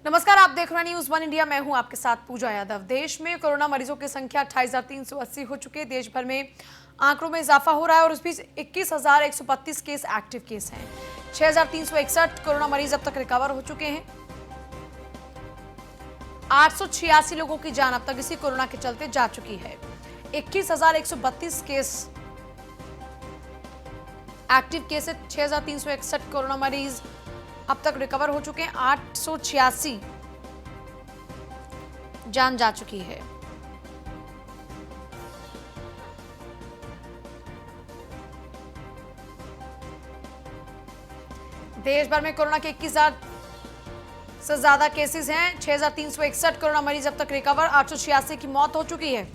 नमस्कार, आप देख रहे हैं न्यूज़ वन इंडिया। मैं हूं आपके साथ पूजा यादव। देश में कोरोना मरीजों की संख्या 28,380 हो चुकी है। देश भर में आंकड़ों में इजाफा हो रहा है और इस बीच 21,132 केस एक्टिव केस हैं। 6,361 कोरोना मरीज अब तक रिकवर हो चुके हैं। 886 लोगों की जान अब तक इसी कोरोना के चलते जा चुकी है। 21,132 केस एक्टिव केस है। 6,361 कोरोना मरीज अब तक रिकवर हो चुके हैं। 886 जान जा चुकी है। देश भर में कोरोना के 21,000 से ज्यादा केसेस हैं। 6,361 कोरोना मरीज अब तक रिकवर। 886 की मौत हो चुकी है।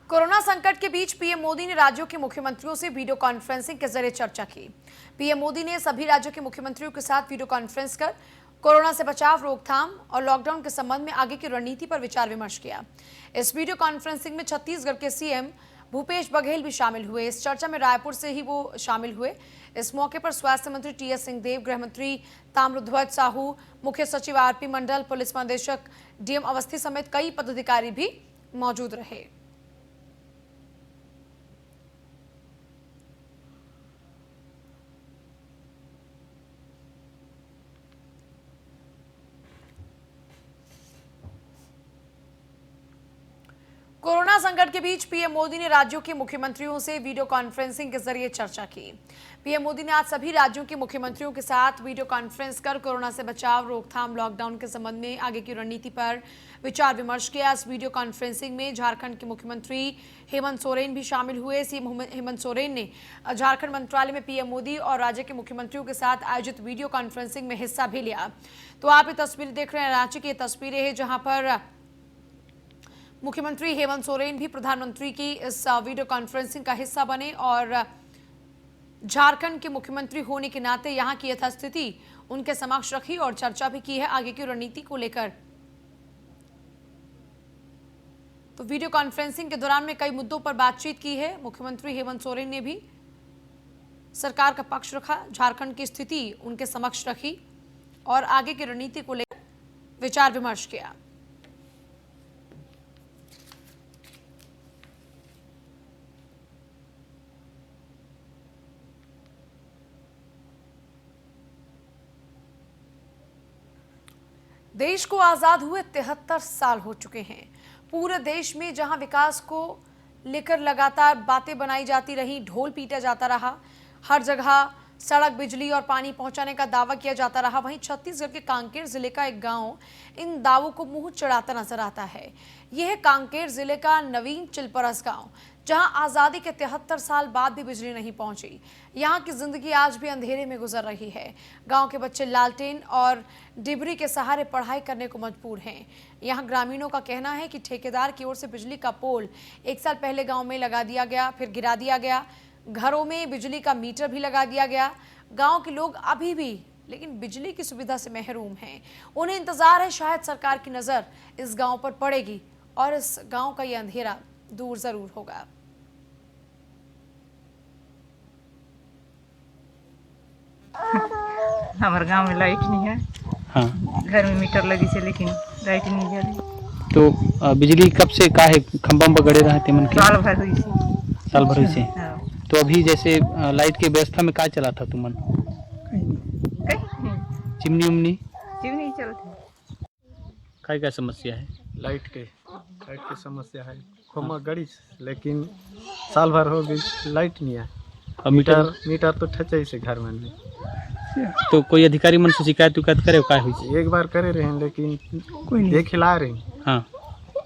कोरोना संकट के बीच पीएम मोदी ने राज्यों के मुख्यमंत्रियों से वीडियो कॉन्फ्रेंसिंग के जरिए चर्चा की। पीएम मोदी ने सभी राज्यों के मुख्यमंत्रियों के साथ वीडियो कॉन्फ्रेंस कर कोरोना से बचाव, रोकथाम और लॉकडाउन के संबंध में आगे की रणनीति पर विचार विमर्श किया। इस वीडियो कॉन्फ्रेंसिंग में छत्तीसगढ़ के सीएम भूपेश बघेल भी शामिल हुए। इस चर्चा में रायपुर से ही वो शामिल हुए। इस मौके पर स्वास्थ्य मंत्री टीएस सिंहदेव, गृह मंत्री ताम्रध्वज साहू, मुख्य सचिव आरपी मंडल, पुलिस महानिदेशक डीएम अवस्थी समेत कई पदाधिकारी भी मौजूद रहे। कोरोना संकट के बीच पीएम मोदी ने राज्यों के मुख्यमंत्रियों से वीडियो कॉन्फ्रेंसिंग के जरिए चर्चा की। पीएम मोदी ने आज सभी राज्यों के मुख्यमंत्रियों के साथ वीडियो कॉन्फ्रेंस कर कोरोना से बचाव, रोकथाम, लॉकडाउन के संबंध में आगे की रणनीति पर विचार विमर्श किया। इस वीडियो कॉन्फ्रेंसिंग में झारखंड के मुख्यमंत्री हेमंत सोरेन भी शामिल हुए। सीएम हेमंत सोरेन ने झारखंड मंत्रालय में पीएम मोदी और राज्य के मुख्यमंत्रियों के साथ आयोजित वीडियो कॉन्फ्रेंसिंग में हिस्सा भी लिया। तो आप ये तस्वीरें देख रहे हैं, रांची की तस्वीरें हैं जहां पर मुख्यमंत्री हेमंत सोरेन भी प्रधानमंत्री की इस वीडियो कॉन्फ्रेंसिंग का हिस्सा बने और झारखंड के मुख्यमंत्री होने के नाते यहां की यथास्थिति उनके समक्ष रखी और चर्चा भी की है आगे की रणनीति को लेकर। तो वीडियो कॉन्फ्रेंसिंग के दौरान में कई मुद्दों पर बातचीत की है। मुख्यमंत्री हेमंत सोरेन ने भी सरकार का पक्ष रखा, झारखंड की स्थिति उनके समक्ष रखी और आगे की रणनीति को लेकर विचार विमर्श किया। देश को आजाद हुए 73 साल हो चुके हैं। पूरे देश में जहां विकास को लेकर लगातार बातें बनाई जाती रही, ढोल पीटा जाता रहा, हर जगह सड़क, बिजली और पानी पहुंचाने का दावा किया जाता रहा, वहीं छत्तीसगढ़ के कांकेर जिले का एक गांव इन दावों को मुंह चढ़ाता नजर आता है। यह है कांकेर जिले का नवीन चिलपरस गांव, जहां आजादी के 73 साल बाद भी बिजली नहीं पहुंची। यहां की जिंदगी आज भी अंधेरे में गुजर रही है। गांव के बच्चे लालटेन और डिबरी के सहारे पढ़ाई करने को मजबूर हैं। यहां ग्रामीणों का कहना है कि ठेकेदार की ओर से बिजली का पोल 1 साल पहले गांव में लगा दिया गया, फिर गिरा दिया गया। घरों में बिजली का मीटर भी लगा दिया गया। गांव के लोग अभी भी लेकिन बिजली की सुविधा से महरूम हैं। उन्हें इंतजार है शायद सरकार की नजर इस गांव पर पड़ेगी और इस गांव का ये अंधेरा दूर जरूर होगा। हमारे गांव में लाइट नहीं है। हाँ, घर में मीटर लगी से लेकिन लाइट नहीं जा रही। तो बिजली कब से का है खंभा में गड़े रहते मन के साल भर हुई से। साल भर से। हाँ। तो अभी जैसे लाइट के व्यवस्था में का चला था तुमन? कहीं चिमनी उमनी चिमनी चलती। का समस्या है? लाइट की समस्या है। खोमा गड़ी लेकिन साल भर हो गई लाइट नहीं है। और मीटर तो ठचे से घर में नहीं। तो कोई अधिकारी मन से शिकायत उकायत करे का हुई से? एक बार करे रहे लेकिन कोई नहीं खिला रहे। हाँ,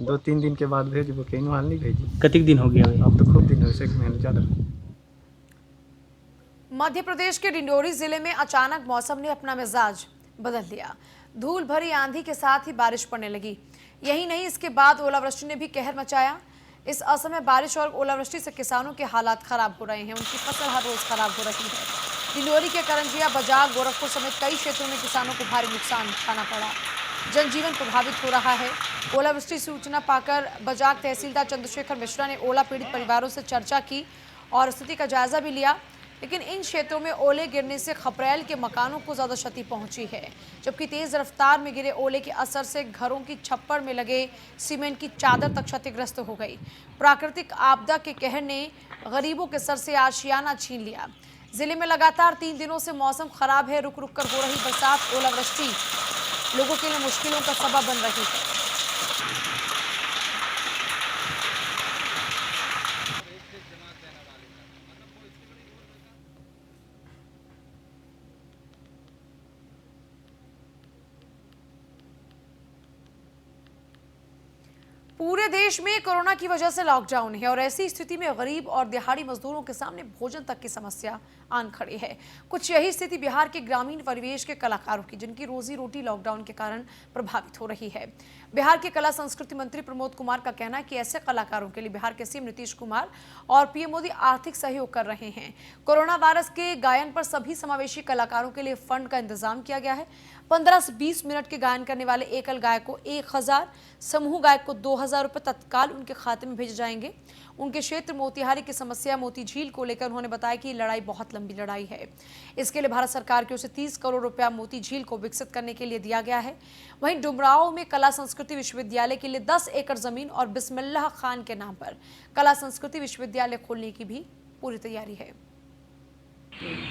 2-3 दिन के बाद भेजबो, कहीं हाल नहीं भेजी। कतिक दिन हो गया? अब तो खूब दिन हो, 1 महीने ज़्यादा। मध्य प्रदेश के डिंडोरी जिले में अचानक मौसम ने अपना मिजाज बदल दिया। धूल भरी आंधी के साथ ही बारिश पड़ने लगी। यही नहीं, इसके बाद ओलावृष्टि ने भी कहर मचाया। इस असमय बारिश और ओलावृष्टि से किसानों के हालात खराब हो रहे हैं। उनकी फसल हर रोज खराब हो रही है। डिंडोरी के करंजिया, बजाग, गोरखपुर समेत कई क्षेत्रों में किसानों को भारी नुकसान उठाना पड़ा। जनजीवन प्रभावित हो रहा है। ओलावृष्टि सूचना पाकर बजाग तहसीलदार चंद्रशेखर मिश्रा ने ओला पीड़ित परिवारों से चर्चा की और स्थिति का जायजा भी लिया, लेकिन इन क्षेत्रों में ओले गिरने से खपरेल के मकानों को ज्यादा क्षति पहुंची है, जबकि तेज रफ्तार में गिरे ओले के असर से घरों की छप्पर में लगे सीमेंट की चादर तक क्षतिग्रस्त हो गई। प्राकृतिक आपदा के कहर ने गरीबों के सर से आशियाना छीन लिया। जिले में लगातार 3 दिनों से मौसम खराब है। रुक रुक कर हो रही बरसात, ओलावृष्टि लोगों के लिए मुश्किलों का सबब बन रही है। पूरे देश में कोरोना की वजह से लॉकडाउन है और ऐसी स्थिति में गरीब और दिहाड़ी मजदूरों के सामने भोजन तक की समस्या आन खड़ी है। कुछ यही स्थिति बिहार के ग्रामीण परिवेश के कलाकारों की, जिनकी रोजी रोटी लॉकडाउन के कारण प्रभावित हो रही है। बिहार के कला संस्कृति मंत्री प्रमोद कुमार का कहना है कि ऐसे कलाकारों के लिए बिहार के सीएम नीतीश कुमार और पीएम मोदी आर्थिक सहयोग कर रहे हैं। कोरोना वायरस के गायन पर सभी समावेशी कलाकारों के लिए फंड का इंतजाम किया गया है। 15 से 20 मिनट के गायन करने वाले एकल गायक को 1000, समूह गायक को 2000 रुपए तत्काल उनके खाते में भेजे जाएंगे। उनके क्षेत्र मोतिहारी की समस्या मोती झील को लेकर उन्होंने बताया कि लड़ाई बहुत लंबी लड़ाई है। इसके लिए भारत सरकार की ओर से 30 करोड़ रुपया मोती झील को विकसित करने के लिए दिया गया है। वहीं डुमरांव में कला संस्कृति विश्वविद्यालय के लिए 10 एकड़ जमीन और बिस्मिल्लाह खान के नाम पर कला संस्कृति विश्वविद्यालय खोलने की भी पूरी तैयारी है।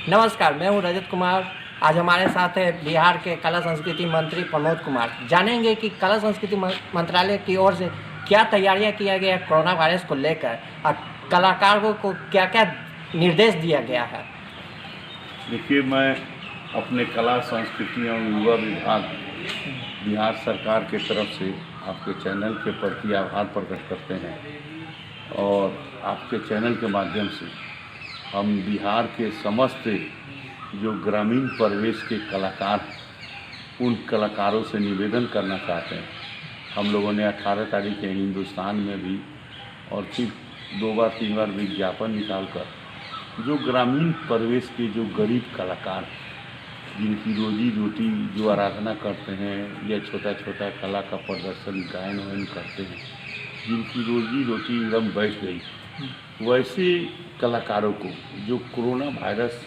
नमस्कार, मैं हूं रजत कुमार। आज हमारे साथ है बिहार के कला संस्कृति मंत्री प्रमोद कुमार। जानेंगे कि कला संस्कृति मंत्रालय की ओर से क्या तैयारियां किया गया कोरोना वायरस को लेकर और कलाकारों को क्या क्या निर्देश दिया गया है। देखिए, मैं अपने कला संस्कृति और युवा विभाग बिहार सरकार के तरफ से आपके चैनल के प्रति आभार प्रकट करते हैं और आपके चैनल के माध्यम से हम बिहार के समस्त जो ग्रामीण परिवेश के कलाकार उन कलाकारों से निवेदन करना चाहते हैं। हम लोगों ने 18 तारीख के हिंदुस्तान में भी और फिर 2 बार 3 बार विज्ञापन निकालकर जो ग्रामीण परिवेश के जो गरीब कलाकार जिनकी रोजी रोटी जो आराधना करते हैं या छोटा छोटा कला का प्रदर्शन गायन वायन करते हैं, जिनकी रोजी रोटी एकदम बैठ गई, वैसे कलाकारों को जो कोरोना वायरस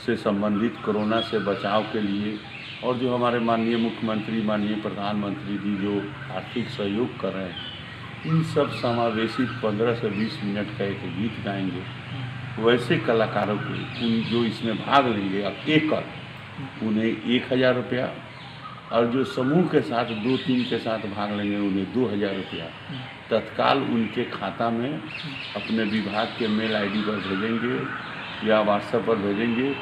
से संबंधित कोरोना से बचाव के लिए और जो हमारे माननीय मुख्यमंत्री माननीय प्रधानमंत्री जी जो आर्थिक सहयोग कर रहे हैं, इन सब समावेशित 15 से 20 मिनट का एक गीत गाएंगे। वैसे कलाकारों को उन जो इसमें भाग लेंगे अब एकल उन्हें 1000 रुपया और जो समूह के साथ 2-3 के साथ भाग लेंगे उन्हें 2000 रुपया तत्काल उनके खाता में अपने विभाग के मेल आईडी पर भेजेंगे या व्हाट्सएप पर भेजेंगे।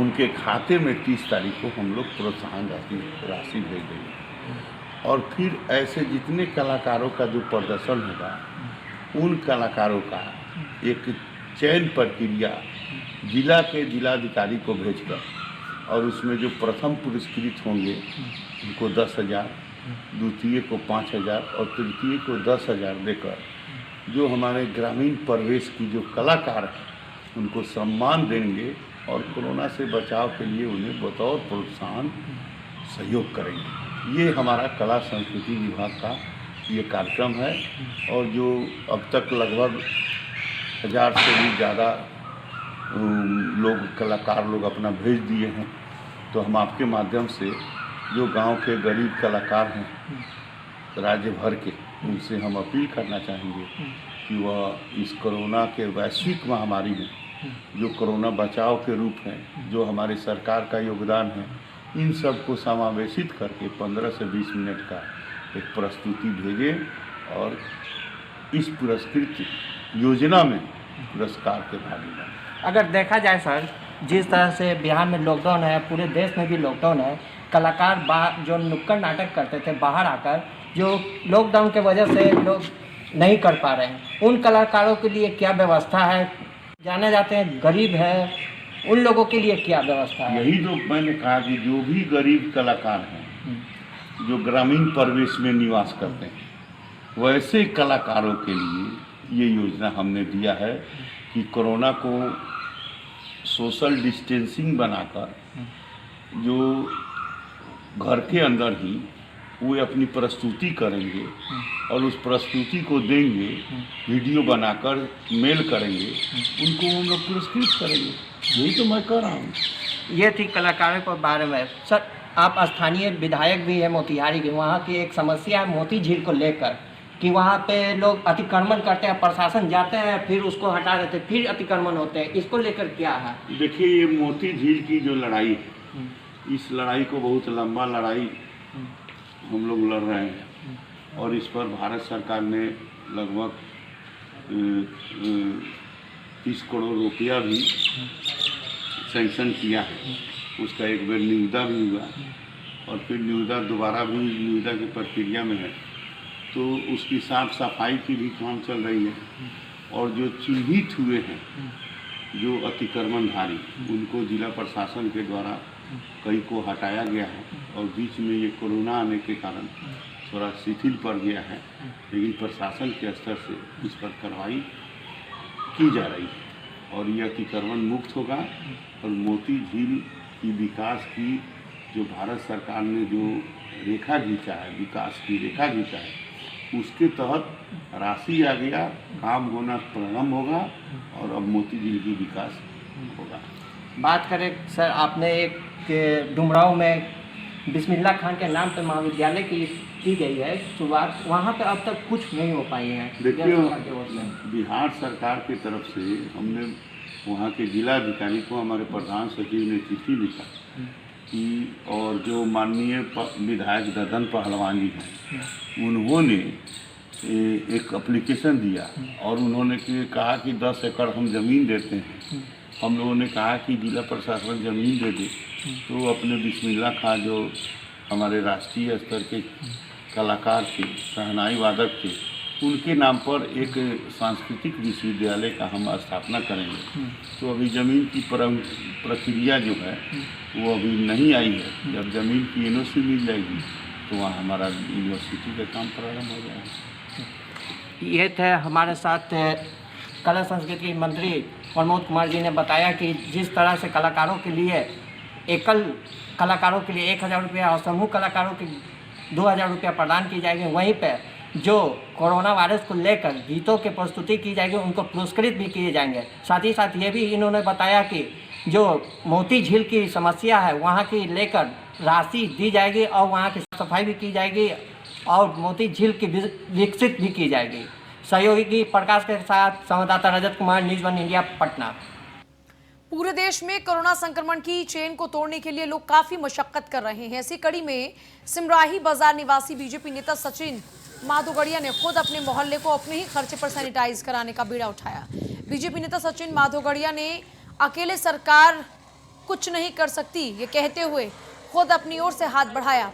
उनके खाते में 30 तारीख को हम लोग प्रोत्साहन राशि भेज देंगे और फिर ऐसे जितने कलाकारों का जो प्रदर्शन होगा उन कलाकारों का एक चयन प्रक्रिया जिला के जिलाधिकारी को भेजकर और उसमें जो प्रथम पुरस्कृत होंगे उनको 10,000, द्वितीय को 5,000 और तृतीय को 10,000 देकर जो हमारे ग्रामीण परिवेश की जो कलाकार हैं उनको सम्मान देंगे और कोरोना से बचाव के लिए उन्हें बतौर प्रोत्साहन सहयोग करेंगे। ये हमारा कला संस्कृति विभाग का ये कार्यक्रम है और जो अब तक लगभग 1000 से भी ज़्यादा लोग कलाकार लोग अपना भेज दिए हैं। तो हम आपके माध्यम से जो गांव के गरीब कलाकार हैं राज्य भर के, उनसे हम अपील करना चाहेंगे कि वह इस कोरोना के वैश्विक महामारी में जो कोरोना बचाव के रूप है, जो हमारी सरकार का योगदान है, इन सब को समावेशित करके 15 से 20 मिनट का एक प्रस्तुति भेजें और इस पुरस्कृत योजना में पुरस्कार के भागीदार। अगर देखा जाए सर, जिस तरह से बिहार में लॉकडाउन है, पूरे देश में भी लॉकडाउन है, कलाकार जो नुक्कड़ नाटक करते थे बाहर आकर, जो लॉकडाउन के वजह से लोग नहीं कर पा रहे हैं, उन कलाकारों के लिए क्या व्यवस्था है? जाने जाते हैं गरीब है, उन लोगों के लिए क्या व्यवस्था है? यही तो मैंने कहा कि जो भी गरीब कलाकार हैं जो ग्रामीण परिवेश में निवास करते हैं, वैसे कलाकारों के लिए ये योजना हमने दिया है कि कोरोना को सोशल डिस्टेंसिंग बनाकर जो घर के अंदर ही वो अपनी प्रस्तुति करेंगे और उस प्रस्तुति को देंगे, वीडियो बनाकर मेल करेंगे, उनको हम लोग पुरस्कृत करेंगे। यही तो मैं कर रहा हूँ। ये थी कलाकारों के बारे में। सर, आप स्थानीय विधायक भी हैं मोतिहारी के, वहाँ की एक समस्या है मोती झील को लेकर कि वहाँ पे लोग अतिक्रमण करते हैं, प्रशासन जाते हैं फिर उसको हटा देते हैं, फिर अतिक्रमण होते हैं, इसको लेकर क्या है? देखिए, ये मोती झील की जो लड़ाई है, इस लड़ाई को बहुत लंबा लड़ाई हम लोग लड़ रहे हैं और इस पर भारत सरकार ने लगभग 30 करोड़ रुपया भी सैंक्शन किया है। उसका एक बार निविदा भी हुआ और फिर निविदा दोबारा भी निविदा की प्रक्रिया में है, तो उसकी साफ सफाई की भी काम चल रही है और जो चिन्हित हुए हैं जो अतिक्रमणधारी, उनको जिला प्रशासन के द्वारा कई को हटाया गया है और बीच में ये कोरोना आने के कारण थोड़ा शिथिल पड़ गया है, लेकिन प्रशासन के स्तर से इस पर कार्रवाई की जा रही है और ये अतिक्रमण मुक्त होगा और मोती झील की विकास की जो भारत सरकार ने जो रेखा खींचा है, विकास की रेखा खींचा है, उसके तहत राशि आ गया, काम होना प्रारंभ होगा और अब मोती झील की विकास होगा। बात करें सर, आपने एक डुमराव में बिस्मिल्लाह खान के नाम पे महाविद्यालय की गई है शुरुआत, वहाँ पे अब तक कुछ नहीं हो पाई है। देखिए, बिहार सरकार की तरफ से हमने वहाँ के जिलाधिकारी को, हमारे प्रधान सचिव ने चिट्ठी लिखा कि और जो माननीय विधायक ददन पहलवान जी हैं, उन्होंने एक एप्लीकेशन दिया और उन्होंने कहा कि 10 एकड़ हम ज़मीन देते हैं। हम लोगों ने कहा कि जिला प्रशासन ज़मीन दे दे, तो अपने बिस्मिल्लाह खां जो हमारे राष्ट्रीय स्तर के कलाकार थे, शहनाई वादक थे, उनके नाम पर एक सांस्कृतिक विश्वविद्यालय का हम स्थापना करेंगे। तो अभी ज़मीन की प्रक्रिया जो है वो अभी नहीं आई है। जब ज़मीन की एनओसी मिल जाएगी तो वहाँ हमारा यूनिवर्सिटी का काम प्रारंभ हो जाएगा। ये थे हमारे साथ कला संस्कृति मंत्री प्रमोद कुमार जी ने बताया कि जिस तरह से कलाकारों के लिए एकल कलाकारों के लिए 1000 रुपया और समूह कलाकारों के 2000 रुपया प्रदान की जाएगी, वहीं पे जो कोरोना वायरस को लेकर गीतों की प्रस्तुति की जाएगी उनको पुरस्कृत भी किए जाएंगे। साथ ही साथ ये भी इन्होंने बताया कि जो मोती झील की समस्या है वहाँ की लेकर राशि दी जाएगी और वहाँ की सफाई भी की जाएगी और मोती झील की विकसित भी की जाएगी। सहयोगी प्रकाश के साथ संवाददाता रजत कुमार, न्यूज़ 1 इंडिया, पटना। पूरे देश में कोरोना संक्रमण की चेन को तोड़ने के लिए लोग काफी मशक्कत कर रहे हैं। ऐसी कड़ी में सिमराही बाजार निवासी बीजेपी नेता सचिन माधोगड़िया ने खुद अपने मोहल्ले को अपने ही खर्चे पर सैनिटाइज कराने का बीड़ा उठाया। बीजेपी नेता सचिन माधोगड़िया ने अकेले सरकार कुछ नहीं कर सकती ये कहते हुए खुद अपनी ओर से हाथ बढ़ाया।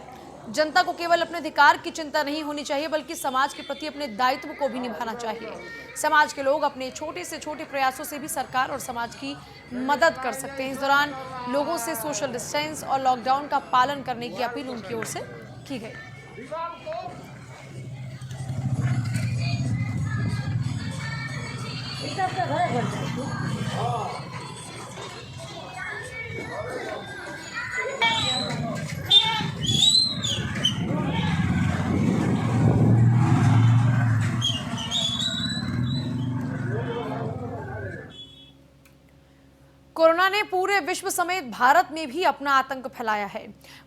जनता को केवल अपने अधिकार की चिंता नहीं होनी चाहिए बल्कि समाज के प्रति अपने दायित्व को भी निभाना चाहिए। समाज के लोग अपने छोटे से छोटे प्रयासों से भी सरकार और समाज की मदद कर सकते हैं। इस दौरान लोगों से सोशल डिस्टेंस और लॉकडाउन का पालन करने की अपील उनकी ओर से की गई। कोरोना ने पूरे विश्व समेत भारत में भी अपना आतंक फैलाया है।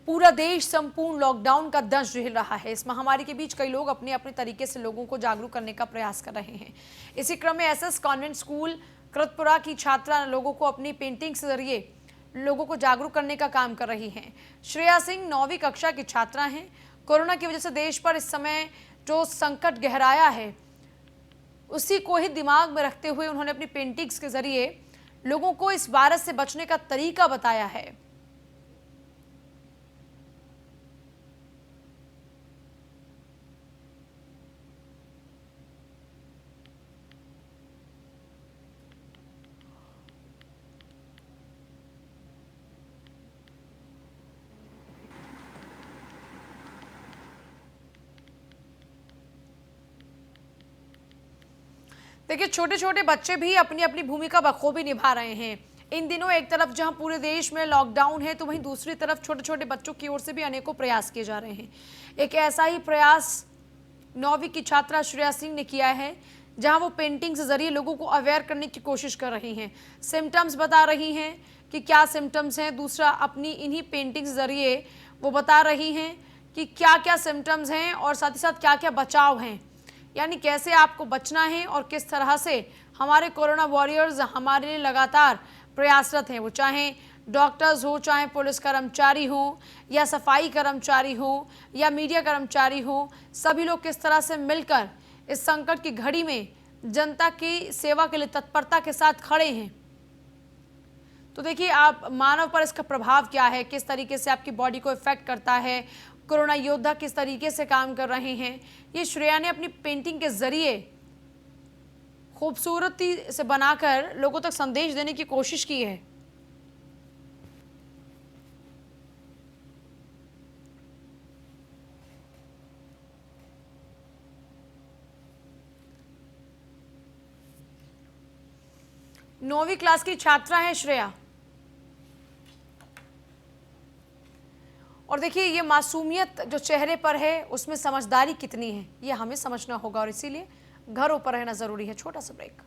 पूरा देश संपूर्ण लॉकडाउन का दंश झेल रहा है। इस महामारी के बीच कई लोग अपने अपने तरीके से लोगों को जागरूक करने का प्रयास कर रहे हैं। इसी क्रम में एसएस कॉन्वेंट स्कूल कृतपुरा की छात्रा लोगों को अपनी पेंटिंग के जरिए लोगों को जागरूक करने का काम कर रही हैं। श्रेया सिंह 9वीं कक्षा की छात्रा हैं। कोरोना की वजह से देश पर इस समय जो संकट गहराया है उसी को ही दिमाग में रखते हुए उन्होंने अपनी पेंटिंग्स के जरिए लोगों को इस वायरस से बचने का तरीका बताया है। देखिए, छोटे छोटे बच्चे भी अपनी अपनी भूमिका बखूबी निभा रहे हैं। इन दिनों एक तरफ जहां पूरे देश में लॉकडाउन है तो वहीं दूसरी तरफ छोटे छोटे बच्चों की ओर से भी अनेकों प्रयास किए जा रहे हैं। एक ऐसा ही प्रयास 9वीं की छात्रा श्रेया सिंह ने किया है, जहां वो पेंटिंग के जरिए लोगों को अवेयर करने की कोशिश कर रही हैं, सिम्टम्स बता रही हैं कि क्या सिम्टम्स हैं। दूसरा, अपनी इन्हीं पेंटिंग के जरिए वो बता रही हैं कि क्या क्या सिम्टम्स हैं और साथ ही साथ क्या क्या बचाव हैं, यानी कैसे आपको बचना है और किस तरह से हमारे कोरोना वॉरियर्स हमारे लिए लगातार प्रयासरत हैं। वो चाहे डॉक्टर्स हो, चाहे पुलिस कर्मचारी हो, या सफाई कर्मचारी हो, या मीडिया कर्मचारी हो, सभी लोग किस तरह से मिलकर इस संकट की घड़ी में जनता की सेवा के लिए तत्परता के साथ खड़े हैं। तो देखिए, आप मानव पर इसका प्रभाव क्या है, किस तरीके से आपकी बॉडी को इफेक्ट करता है, कोरोना योद्धा किस तरीके से काम कर रहे हैं, ये श्रेया ने अपनी पेंटिंग के जरिए खूबसूरती से बनाकर लोगों तक संदेश देने की कोशिश की है। नौवीं क्लास की छात्रा है श्रेया, और देखिए ये मासूमियत जो चेहरे पर है उसमें समझदारी कितनी है ये हमें समझना होगा, और इसीलिए घरों पर रहना जरूरी है। छोटा सा ब्रेक।